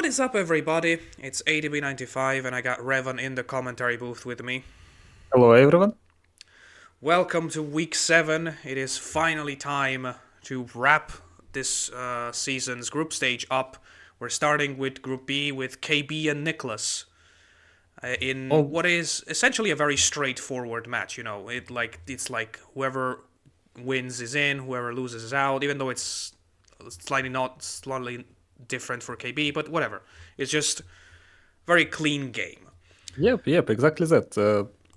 is up, everybody? It's ADB95, and I got Revan in the commentary booth with me. Hello, everyone. Welcome to week 7. It is finally time to wrap this season's group stage up. We're starting with Group B with KB and Niclas in Oh, what is essentially a very straightforward match. It's like whoever wins is in, whoever loses is out. Even though it's slightly different for KB, but whatever. It's just very clean game. yep, exactly that.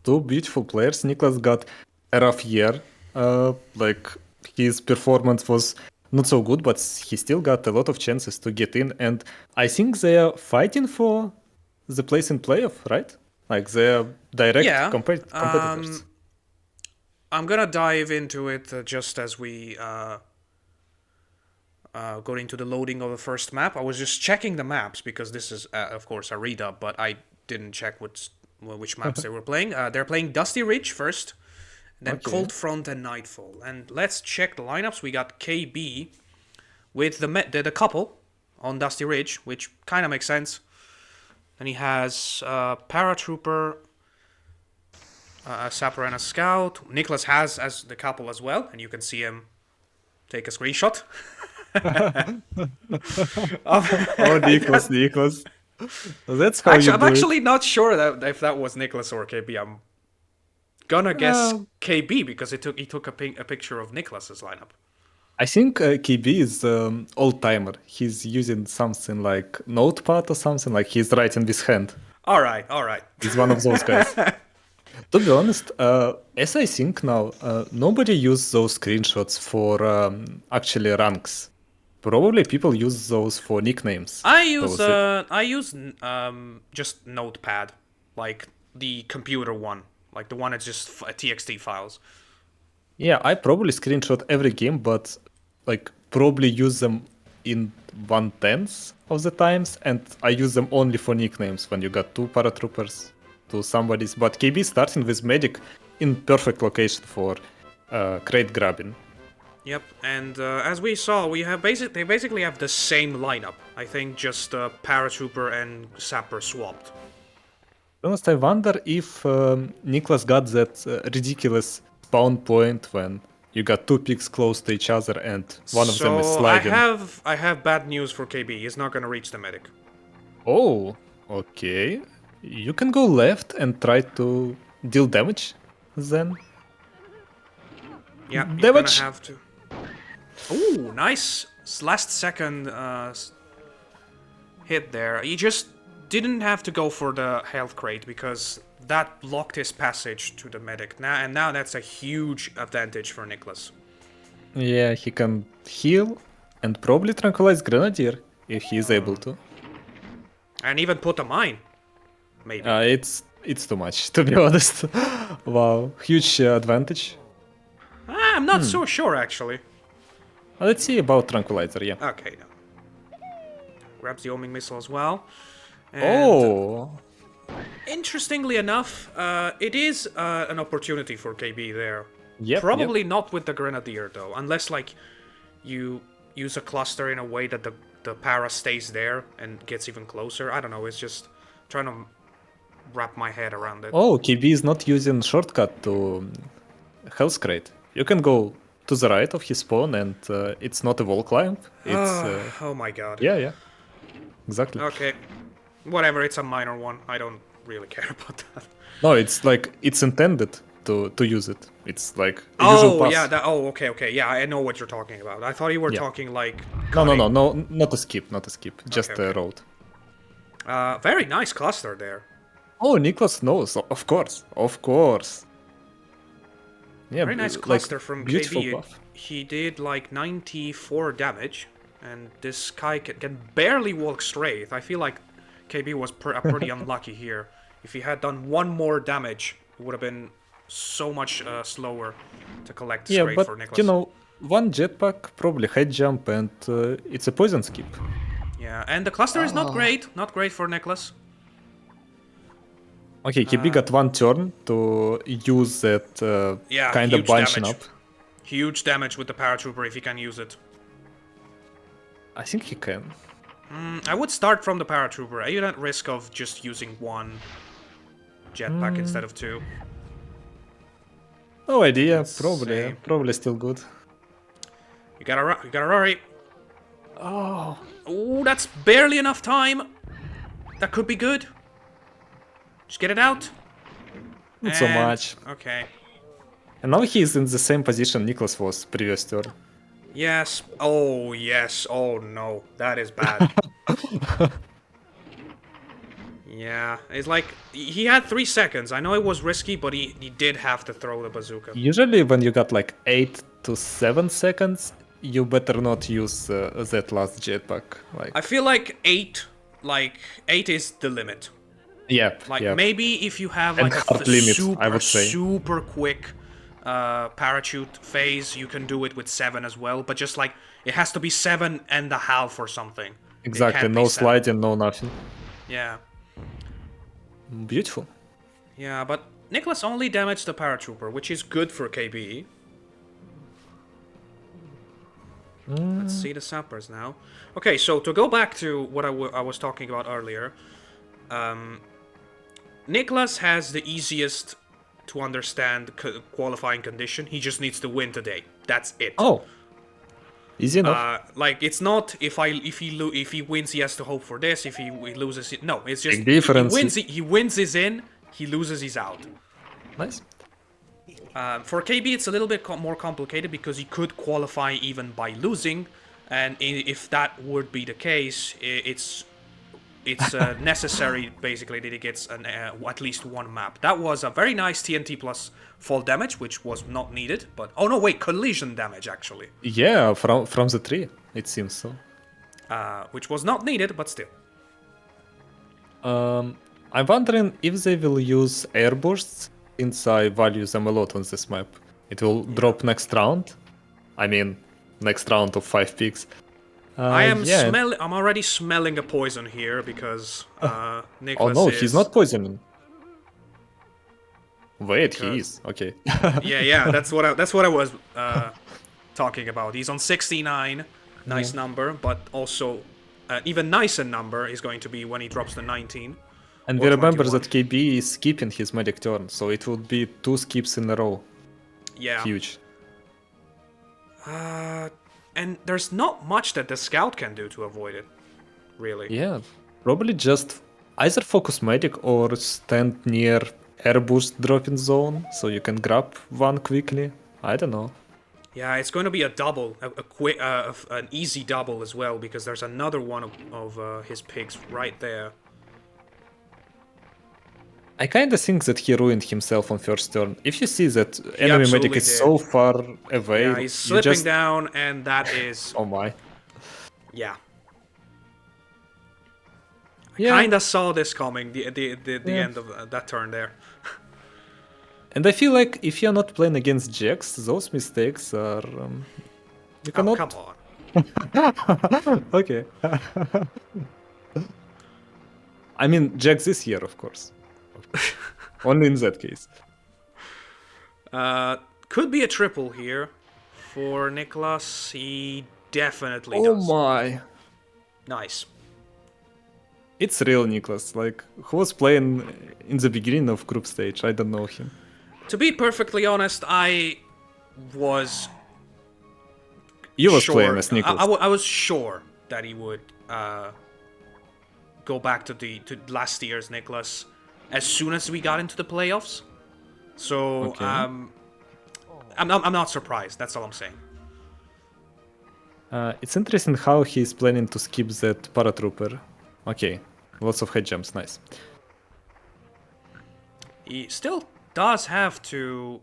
Two beautiful players. Niclas got a rough year. Like his performance was not so good, but he still got a lot of chances to get in. And I think they are fighting for the place in playoff, right? Like they are direct Yeah. competitors. I'm gonna dive into it just as we go into the loading of the first map. I was just checking the maps because this is, of course, a redub, but I didn't check which maps they were playing. They're playing Dusty Ridge first, then Okay. Cold Front and Nightfall. And let's check the lineups. We got KB with the couple on Dusty Ridge, which kind of makes sense. Then he has Paratrooper, a Sapper, and a Scout. Niclas has as the couple as well, and you can see him take a screenshot. Oh, Niclas. That's how you I'm do it. actually not sure that if that was Niclas or KB. I'm gonna guess KB because he took a picture of Niclas's lineup. I think KB is old timer. He's using something like notepad or something, like he's writing with hand. All right, all right. He's one of those guys. To be honest, as I think now, nobody uses those screenshots for actually ranks. Probably people use those for nicknames. I use just Notepad, like the computer one, like the one that's just TXT files. Yeah, I probably screenshot every game, but like probably use them in 1/10 of the times, and I use them only for nicknames when you got two paratroopers, two somebodies. But KB starting with medic in perfect location for crate grabbing. Yep, and as we saw, they basically have the same lineup. I think just Paratrooper and Sapper swapped. To be honest, I wonder if Niclas got that ridiculous spawn point when you got two picks close to each other and one of them is So sliding. I have bad news for KB. He's not gonna reach the medic. Oh, okay. You can go left and try to deal damage then. Yeah, he's gonna Damage! have to. Ooh, nice last second hit there. He just didn't have to go for the health crate because that blocked his passage to the medic. Now that's a huge advantage for Niclas. Yeah, he can heal and probably tranquilize Grenadier if he is able to. And even put a mine. Maybe. It's too much, to be honest. Wow, huge advantage. I'm not so sure actually. Let's see about Tranquilizer, yeah. Okay, no. Grabs the homing missile as well. And Oh! interestingly enough, it is an opportunity for KB there. Yep, Probably not with the Grenadier though, unless like you use a cluster in a way that the para stays there and gets even closer. I don't know, it's just trying to wrap my head around it. Oh, KB is not using shortcut to Health Crate. You can go to the right of his spawn and it's not a wall climb. It's... Oh my god. yeah, exactly. Okay. Whatever, it's a minor one. I don't really care about that. No, it's like, it's intended to use it. It's like a usual pass. Yeah, okay. Yeah, I know what you're talking about. I thought you were Yeah. talking like No, cutting. not a skip, just Okay. a road. Very nice cluster there. Oh, Niclas knows, of course. Yeah, Very nice like, cluster from beautiful KB. buff. He did like 94 damage, and this guy can barely walk straight. I feel like KB was pretty unlucky here. If he had done one more damage, it would have been so much slower to collect Yeah, straight but for Niclas. you know, one jetpack, probably head jump, and it's a poison skip. Yeah, and the cluster is not great for Niclas. Okay, KB got one turn to use that Yeah, kind of huge bunching damage. up. Huge damage with the paratrooper if he can use it. I think he can. I would start from the paratrooper, even at risk of just using one jetpack instead of two. No idea. Let's Probably. see. Probably still good. You gotta hurry. Oh. Oh, that's barely enough time. That could be good. Just get it out. Not so much. Okay. And now he's in the same position Niclas was previous turn. Yes. Oh, yes. Oh, no. That is bad. Yeah. It's like, he had 3 seconds. I know it was risky, but he did have to throw the bazooka. Usually when you got like 8 to 7 seconds, you better not use that last jetpack. Like, I feel like 8 is the limit. yeah, Like, yeah. maybe if you have And like hard limit, I would say. super quick parachute phase, you can do it with 7 as well. But just like, it has to be 7.5 or something. It Exactly, can't no be 7. sliding, no nothing. Yeah. Beautiful. Yeah, but Niclas only damaged the paratrooper, which is good for KB. Let's see the sappers now. Okay, so to go back to what I was talking about earlier, Niclas has the easiest to understand qualifying condition. He just needs to win today. That's it. Oh, easy enough. Like, it's not if he wins he has to hope for this. If he loses, no, it's just Big difference. he wins he's in. He loses he's out. Nice. For KB, it's a little bit more complicated because he could qualify even by losing, and if that would be the case, it's necessary basically that he gets at least one map. That was a very nice TNT plus fall damage, which was not needed. But oh no, wait, collision damage actually, Yeah, from the tree, it seems so. which was not needed, but still. I'm wondering if they will use air bursts since I value them a lot on this map. It will drop next round. I mean, next round of 5 picks. I'm already smelling a poison here because Niclas Oh no, is... he's not poisoning. Wait, he is. Okay. yeah, that's what I was talking about. He's on 69, nice number, but also even nicer number is going to be when he drops the 19. And or we remember 21. that KB is skipping his medic turn, so it would be 2 skips in a row. Yeah. Huge. And there's not much that the scout can do to avoid it, really. Yeah, probably just either focus medic or stand near air boost dropping zone so you can grab one quickly. I don't know. Yeah, it's going to be a double, a quick, an easy double as well, because there's another one of his pigs right there. I kinda think that he ruined himself on first turn. If you see that enemy medic is so far away, Yeah, he's slipping down, and that is... Oh my. Yeah. I kinda saw this coming, the end of that turn there. And I feel like if you're not playing against Jax, those mistakes are... you cannot... Oh, come on. Okay. I mean, Jax this year, of course. Only in that case. Could be a triple here for Niclas. He definitely does. Oh my. Nice. It's real Niclas. Like, who was playing in the beginning of group stage? I don't know him. To be perfectly honest, I was... You was sure, playing as Niclas. I was sure that he would go back to last year's Niclas as soon as we got into the playoffs. So, Okay. I'm not surprised, that's all I'm saying. It's interesting how he's planning to skip that paratrooper. Okay, lots of head jumps, nice. He still does have to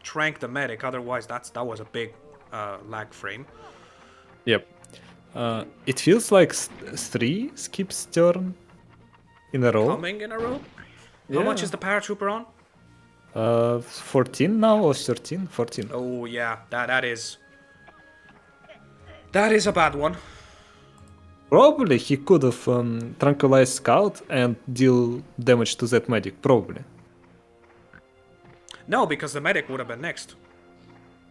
trank the medic, otherwise that was a big lag frame. Yep. It feels like 3 skips turn in a row. Coming in a row? How much is the paratrooper on? 14 now or 13? 14. Oh yeah, that is a bad one. Probably he could have tranquilized Scout and deal damage to that medic, probably. No, because the medic would have been next.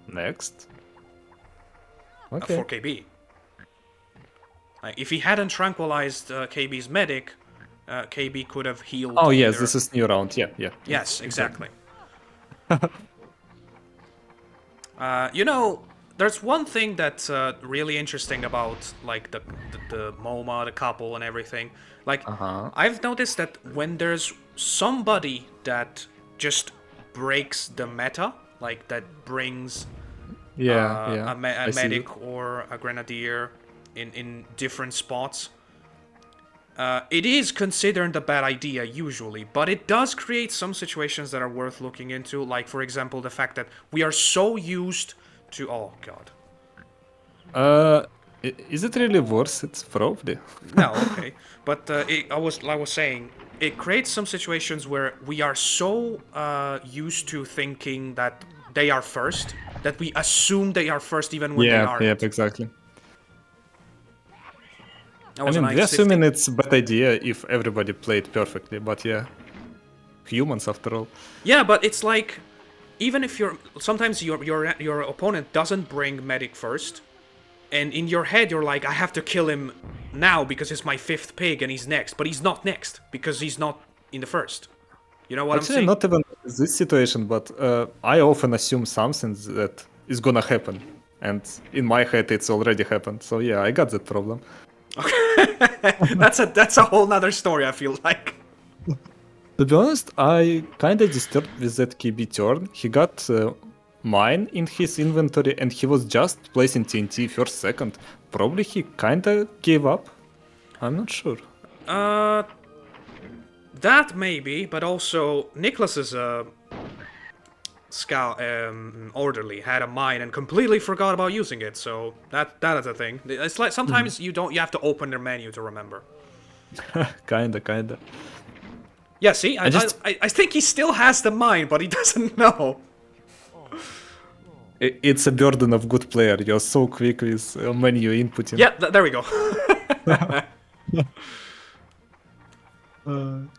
Next. Okay. For KB. Like, if he hadn't tranquilized KB's medic, KB could have healed. Oh yes, either. this is new round. Yeah, yeah. Yes, exactly. You know, there's one thing that's really interesting about like the MoMA, the couple, and everything. Like, I've noticed that when there's somebody that just breaks the meta, like that brings Yeah, a I see medic it. or a grenadier in different spots. It is considered a bad idea usually, but it does create some situations that are worth looking into. Like, for example, the fact that we are so used to. Oh god. Is it really worth it? Probably. No, okay, but I was saying it creates some situations where we are so used to thinking that they are first that we assume they are first even when they Yeah, aren't. yep, exactly. That I was a mean, we're nice assuming 50. it's a bad idea if everybody played perfectly, but yeah, humans after all. Yeah, but it's like even if sometimes your opponent doesn't bring medic first, and in your head you're like, I have to kill him now because it's my fifth pig and he's next, but he's not next because he's not in the first. You know what I'm Actually, saying? not even this situation, but I often assume something that is gonna happen, and in my head it's already happened. So yeah, I got that problem. That's a whole nother story, I feel like. To be honest, I kinda disturbed with that KB turn. He got mine in his inventory and he was just placing TNT first, second. Probably he kinda gave up. I'm not sure. That maybe, but also Niclas's scout orderly had a mine and completely forgot about using it. So that is a thing. It's like sometimes you have to open their menu to remember. Kinda. Yeah, see, just- I think he still has the mine, but he doesn't know. It's a burden of good player. You're so quick with menu inputting. Yeah, there we go.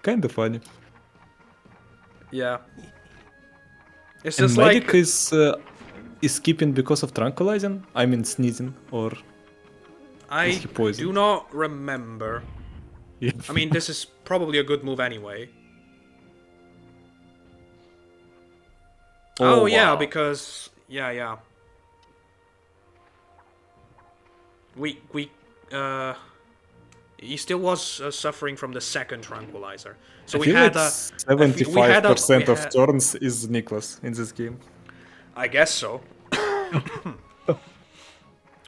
Kinda funny. Yeah. It's And just medic like is skipping because of tranquilizing. I mean sneezing, or I is he poisoned? do not remember. Yeah. I mean, this is probably a good move anyway. Oh, yeah, wow. because yeah. We he still was suffering from the second tranquilizer. So I we feel had like a 75% of turns is Niclas in this game. I guess so.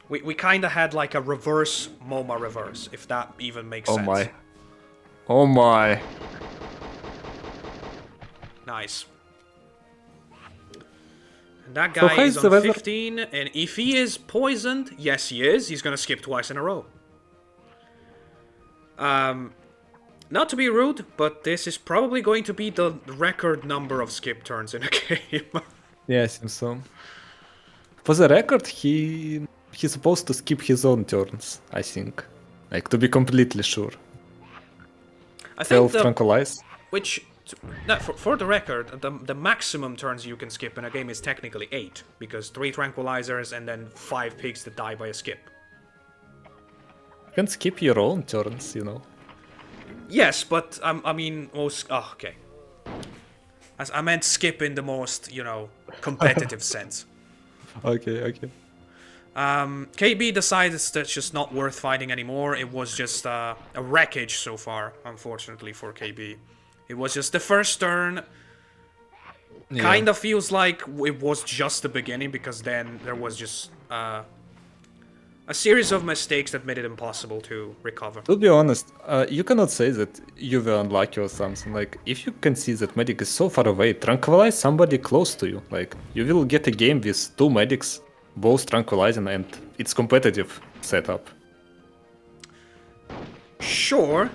we kind of had like a reverse MoMA reverse, if that even makes Oh sense. my. Oh my. Nice. And that So guy how is is the on weather? 15, and if he is poisoned, yes he is, he's gonna skip twice in a row. Not to be rude, but this is probably going to be the record number of skip turns in a game. Yeah, I think so. For the record, he's supposed to skip his own turns, I think. Like, to be completely sure. I think Self-tranquilize. for the record, the maximum turns you can skip in a game is technically 8, because 3 tranquilizers and then 5 pigs that die by a skip. You can skip your own turns, you know. Yes, but I mean, most. Oh, okay. As I meant skip in the most, competitive sense. Okay. KB decides that's just not worth fighting anymore. It was just a wreckage so far, unfortunately, for KB. It was just the first turn. Yeah. Kind of feels like it was just the beginning, because then there was just a series of mistakes that made it impossible to recover. To be honest, you cannot say that you were unlucky or something. Like, if you can see that medic is so far away, tranquilize somebody close to you. Like, you will get a game with 2 medics, both tranquilizing, and it's competitive setup. Sure.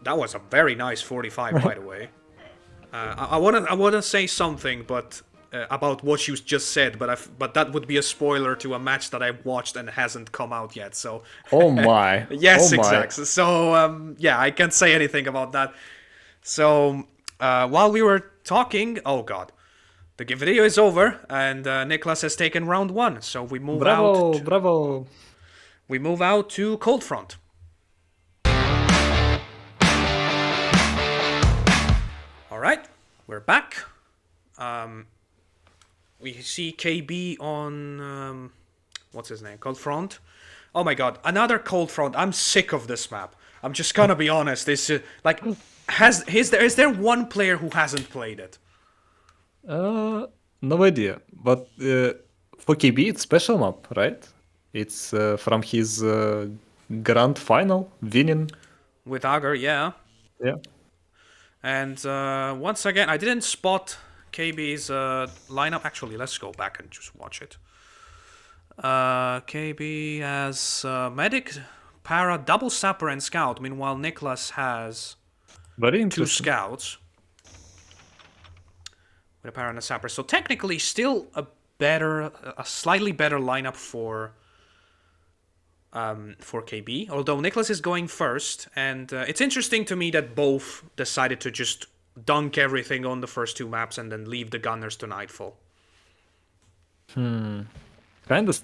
That was a very nice 45, by the way. I wanna say something, but about what you just said, but that would be a spoiler to a match that I watched and hasn't come out yet. So. Oh my. Yes, oh my. exactly. So yeah, I can't say anything about that. So while we were talking, oh god, the video is over, and Niclas has taken round 1. So we move out. Bravo. we move out to Cold Front. All right, we're back. We see KB on what's his name? Cold Front. Oh my god, another Cold Front. I'm sick of this map. I'm just gonna be honest. This like is there one player who hasn't played it? No idea. But for KB, it's special map, right? It's from his grand final winning. With Agar, yeah. Yeah. And once again, I didn't spot KB's lineup. Actually, let's go back and just watch it. KB has medic, para, double sapper, and scout. Meanwhile, Niclas has Very two interesting. scouts with a para and a sapper. So technically, still a slightly better lineup for KB. Although Niclas is going first, and it's interesting to me that both decided to just dunk everything on the first two maps and then leave the gunners to nightfall. Kind of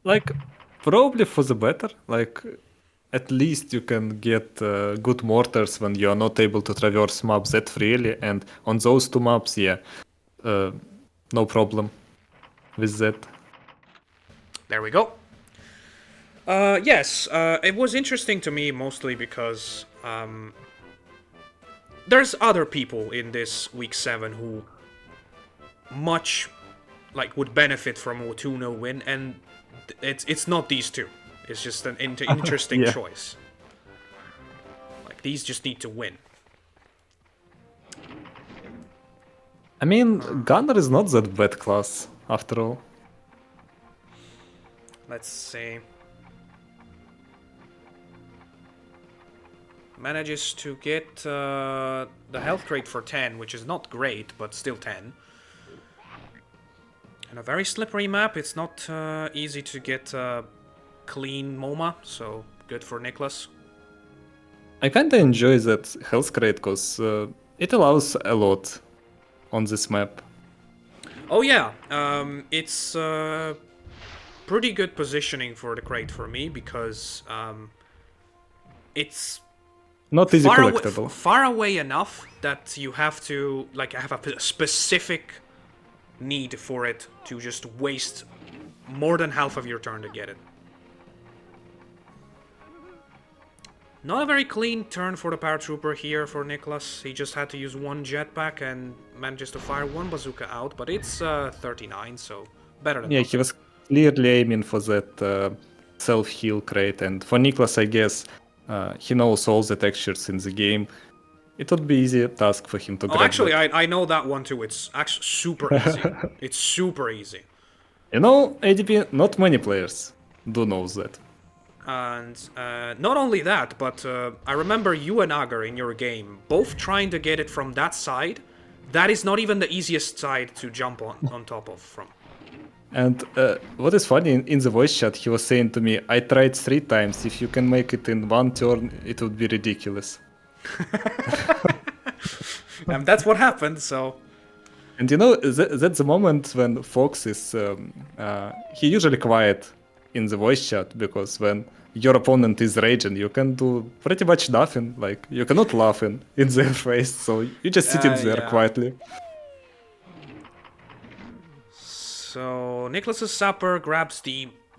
like probably for the better. Like at least you can get good mortars when you are not able to traverse maps that freely, and on those two maps, yeah, no problem with that. There we go. Yes, it was interesting to me mostly because there's other people in this week 7 who much like would benefit from a 2-0 win, and it's not these two. It's just an interesting Yeah. choice. Like these just need to win. I mean, Gunner is not that bad class after all. Let's see. Manages to get the health crate for 10, which is not great, but still 10. And a very slippery map. It's not easy to get clean MoMA, so good for Niclas. I kinda enjoy that health crate because it allows a lot on this map. Oh yeah, it's pretty good positioning for the crate for me because it's Not easy far collectible. far away enough that you have to like have a specific need for it to just waste more than half of your turn to get it. Not a very clean turn for the paratrooper here for Niclas. He just had to use one jetpack and manages to fire one bazooka out, but it's 39, so better than Yeah, nothing. he was clearly aiming for that self-heal crate, and for Niclas, I guess, he knows all the textures in the game. It would be easy task for him to grab Actually, that. I know that one too. It's actually super easy. It's super easy. You know, ADP, not many players do know that. And not only that, but I remember you and Agar in your game both trying to get it from that side. That is not even the easiest side to jump on top of from. And what is funny, in the voice chat, he was saying to me, I tried 3 times. If you can make it in one turn, it would be ridiculous. And that's what happened, so... And you know, that's the moment when Fox is... he usually quiet in the voice chat, because when your opponent is raging, you can do pretty much nothing. Like, you cannot laugh in their face, so you just sit in there yeah. quietly. So Niclas's Sapper grabs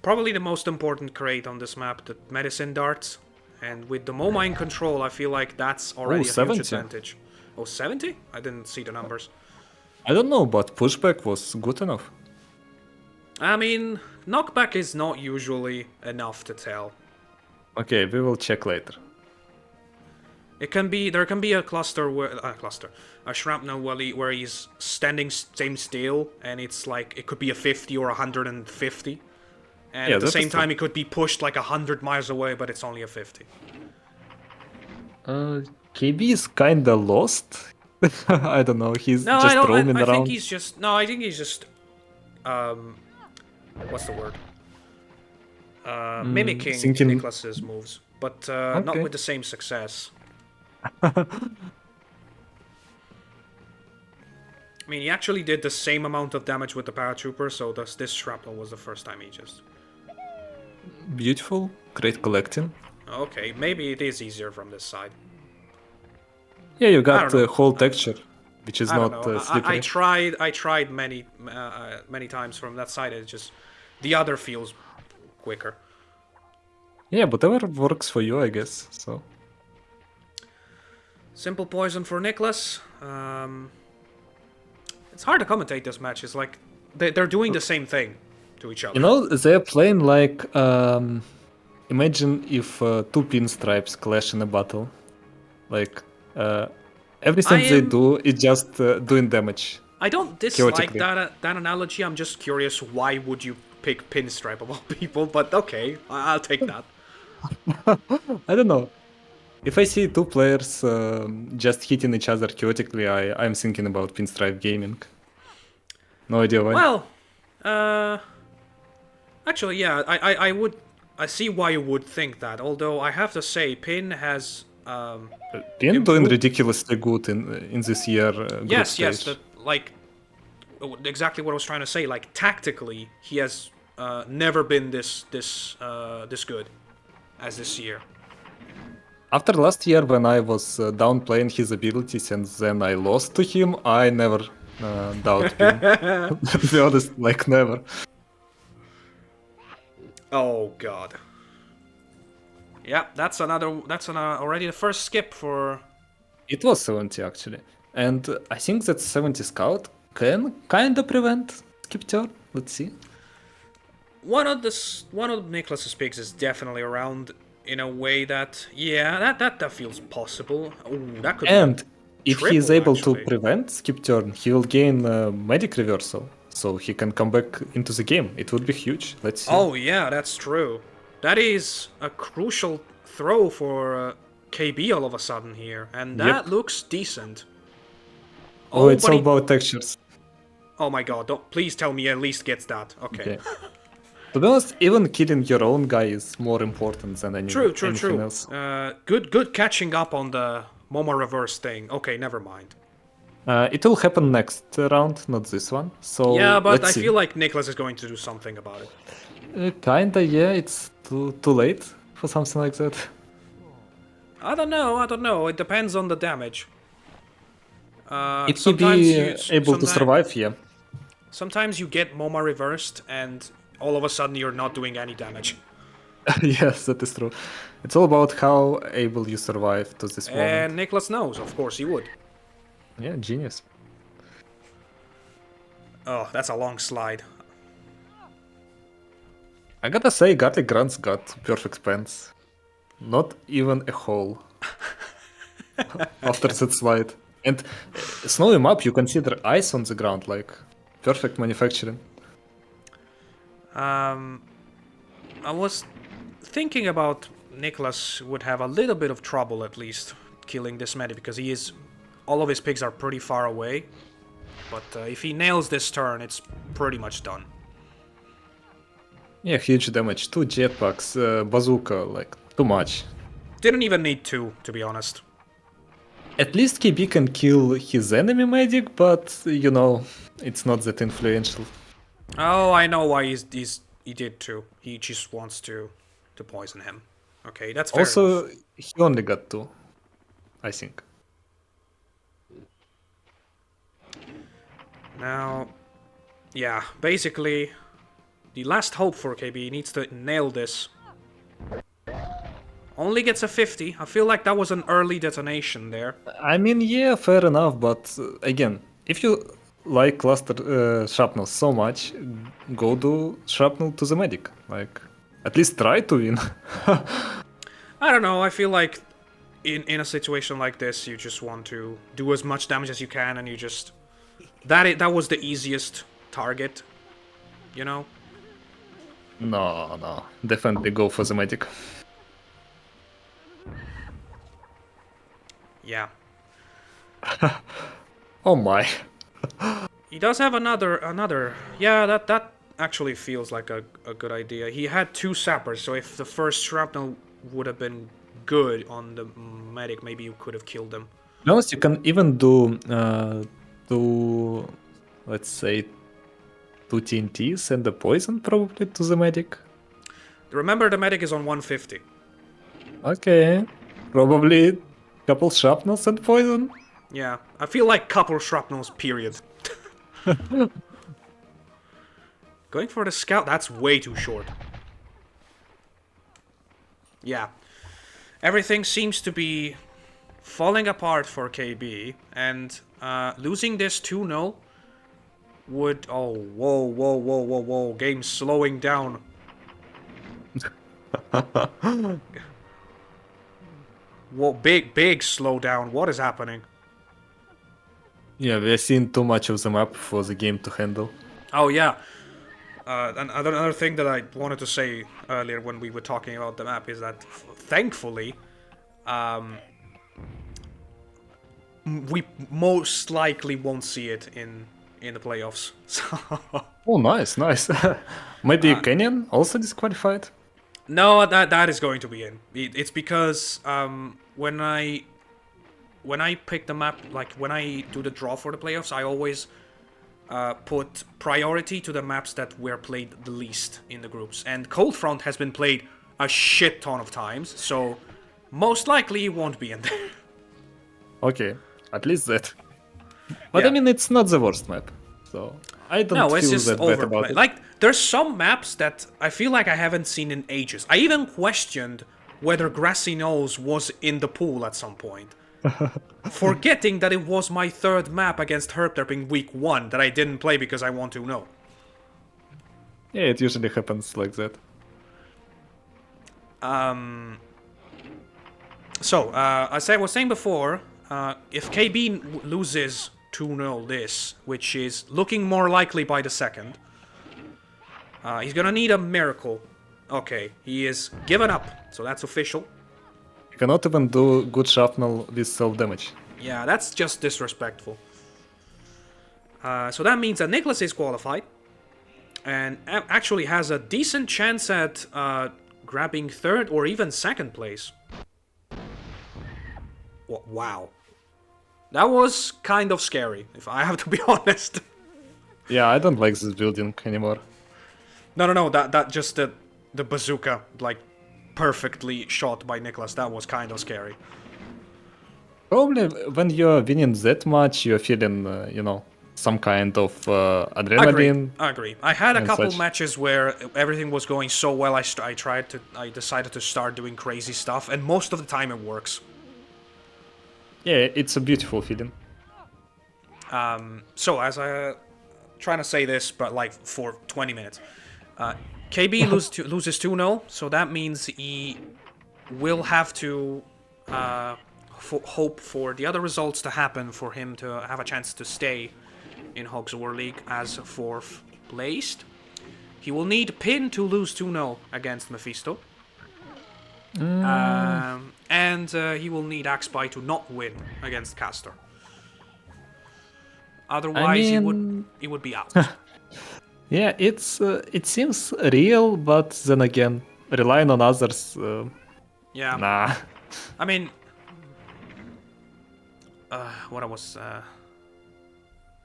probably the most important crate on this map, the medicine darts. And with the MoMA in control, I feel like that's already a 70. huge advantage. Oh, 70? I didn't see the numbers. I don't know, but pushback was good enough. I mean, knockback is not usually enough to tell. Okay, we will check later. There can be a cluster a shrapnel where he's standing same still, and it's like it could be a 50 or 150, and Yeah, at the that same is true. time it could be pushed like 100 miles away, but it's only a 50. KB is kinda lost. I don't know, he's No, just I don't. roaming I around. think he's just. No, I think he's just. What's the word? Mimicking thinking- Niclas's moves, but not Okay. with the same success. I mean, he actually did the same amount of damage with the paratrooper, so this shrapnel was the first time he just... Beautiful, great collecting. Okay, maybe it is easier from this side. Yeah, you I got don't the know. whole texture, which is I don't not know. I slippery. tried many times from that side. It's just the other feels quicker. Yeah, whatever works for you, I guess. So Simple poison for Niclas. It's hard to commentate this match. It's like they're doing the same thing to each other. you know they're playing like imagine if two pinstripes clash in a battle. Like uh, I everything they am. do is just doing damage I don't dislike chaotically. that analogy. I'm just curious. Why would you pick pinstripe of all people? But okay, I'll take that. I don't know. If I see two players just hitting each other chaotically, I'm thinking about pinstripe gaming. No idea why. Well, uh, actually, yeah, I would. I see why you would think that. Although I have to say, Pin has Pin doing improved. ridiculously good in this year group Yes, stage. that like exactly what I was trying to say. Like tactically, he has never been this good as this year. After last year, when I was downplaying his abilities and then I lost to him, I never doubt Pin. To be honest, like never. Oh God. Yeah, that's another. That's already the first skip for. It was 70 actually. And I think that 70 scout can kinda prevent skip turn. Let's see. One of Nicholas's picks is definitely around in a way that that feels possible. Ooh, that could And be if he is triple able to actually. prevent skip turn, he will gain medic reversal. So he can come back into the game. It would be huge. Let's see. Oh yeah, that's true. That is a crucial throw for KB all of a sudden here, and that Yep. looks decent. Oh, Oh, it's but all he. about textures. Oh my god! Don't please tell me he at least gets that. Okay. Okay. To be honest, even killing your own guy is more important than anything True. else. Good catching up on the Momo reverse thing. Okay, never mind. It will happen next round, not this one. Yeah, So but let's I see. feel like Nicholas is going to do something about it. Kinda, yeah. It's too late for something like that. I don't know. It depends on the damage. If he Sometimes be you able to survive, yeah. sometimes you get Moma reversed and all of a sudden you're not doing any damage. Yes, that is true. It's all about how able you survive to this moment. And Nicholas knows, of course he would. Yeah, genius. Oh, that's a long slide. I gotta say, Garlic Grant's got perfect pants. Not even a hole after that slide. And snow him up, you consider ice on the ground, like perfect manufacturing. I was thinking about Nicholas would have a little bit of trouble at least killing this medic because he is all of his pigs are pretty far away. But if he nails this turn, it's pretty much done. Yeah, huge damage. 2 jetpacks, bazooka, like too much. Didn't even need two, to be honest. At least KB can kill his enemy medic, but you know, it's not that influential. Oh, I know why he did too. He just wants to poison him. Okay, that's fair enough. Also, he only got 2, I think. Now, yeah, basically, the last hope for KB needs to nail this. Only gets a 50. I feel like that was an early detonation there. I mean, yeah, fair enough, but again, if you like cluster shrapnel so much, go do shrapnel to the medic. Like, at least try to win. I don't know, I feel like in a situation like this, you just want to do as much damage as you can, and you just... That was the easiest target, you know? No, definitely go for the medic. Yeah. Oh my. He does have another. Yeah, that actually feels like a good idea. He had 2 sappers, so if the first shrapnel would have been good on the medic, maybe you could have killed him. To be honest, you can even do let's say, 2 TNTs and the poison probably to the medic. Remember, the medic is on 150. Okay. Probably couple shrapnels and poison. Yeah, I feel like couple shrapnels, period. Going for the scout, that's way too short. Yeah. Everything seems to be falling apart for KB, and losing this 2-0 would... Oh, whoa. Game slowing down. Whoa, big slowdown. What is happening? Yeah, we are seeing too much of the map for the game to handle. Oh, yeah. Another thing that I wanted to say earlier when we were talking about the map is that, thankfully, we most likely won't see it in the playoffs. So Oh, nice. Maybe Canyon also disqualified? no, that is going to be in. It's because when I pick the map, like when I do the draw for the playoffs, I always put priority to the maps that were played the least in the groups. And Cold Front has been played a shit ton of times, so most likely it won't be in there. Okay, at least that. But Yeah. I mean, it's not the worst map, so I don't No, it's feel just that bad about overplayed. it. Like, there's some maps that I feel like I haven't seen in ages. I even questioned whether Grassy Knolls was in the pool at some point. Forgetting that it was my third map against Herpderp in week 1 that I didn't play because I want to know. Yeah, it usually happens like that. So, as I was saying before, if KB loses 2-0 this, which is looking more likely by the second, he's gonna need a miracle. Okay, he is given up, so that's official. You cannot even do good shrapnel with self-damage. Yeah, that's just disrespectful. So that means that Niclas is qualified, and actually has a decent chance at grabbing third or even second place. Wow. That was kind of scary, if I have to be honest. Yeah, I don't like this building anymore. No, that just the bazooka, like, perfectly shot by Niclas, that was kind of scary. Probably when you're winning that much, you're feeling, some kind of adrenaline. Agree. I had a and couple such. matches where everything was going so well, I decided to start doing crazy stuff, and most of the time it works. Yeah, it's a beautiful feeling. So, as I trying to say this, but like for 20 minutes, KB loses 2-0, so that means he will have to hope for the other results to happen for him to have a chance to stay in Hogs War League as 4th placed. He will need Pin to lose 2-0 against Mephisto. And he will need Axby to not win against Castor. Otherwise, he would be out. Yeah, it seems real, but then again, relying on others, Yeah. nah. I mean, what I was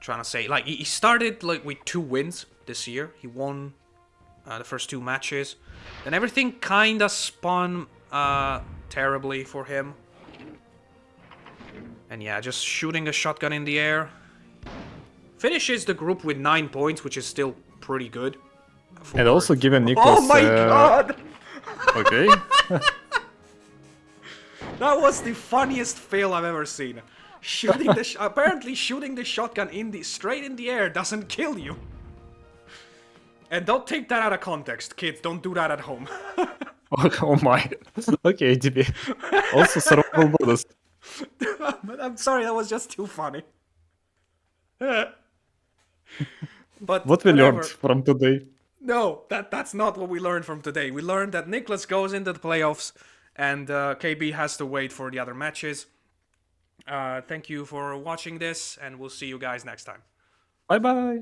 trying to say, like, he started like with 2 wins this year. He won the first 2 matches. Then everything kind of spun terribly for him. And yeah, just shooting a shotgun in the air. Finishes the group with 9 points, which is still pretty good. And also given Niclas. Oh my god! Okay. That was the funniest fail I've ever seen. Shooting apparently shooting the shotgun straight in the air doesn't kill you. And don't take that out of context, kids. Don't do that at home. Oh my. Okay, DB. Also survival bonus. I'm sorry, that was just too funny. But What we whatever. learned from today. No, that's not what we learned from today. We learned that Niclas goes into the playoffs, and KB has to wait for the other matches. Thank you for watching this, and we'll see you guys next time. Bye bye.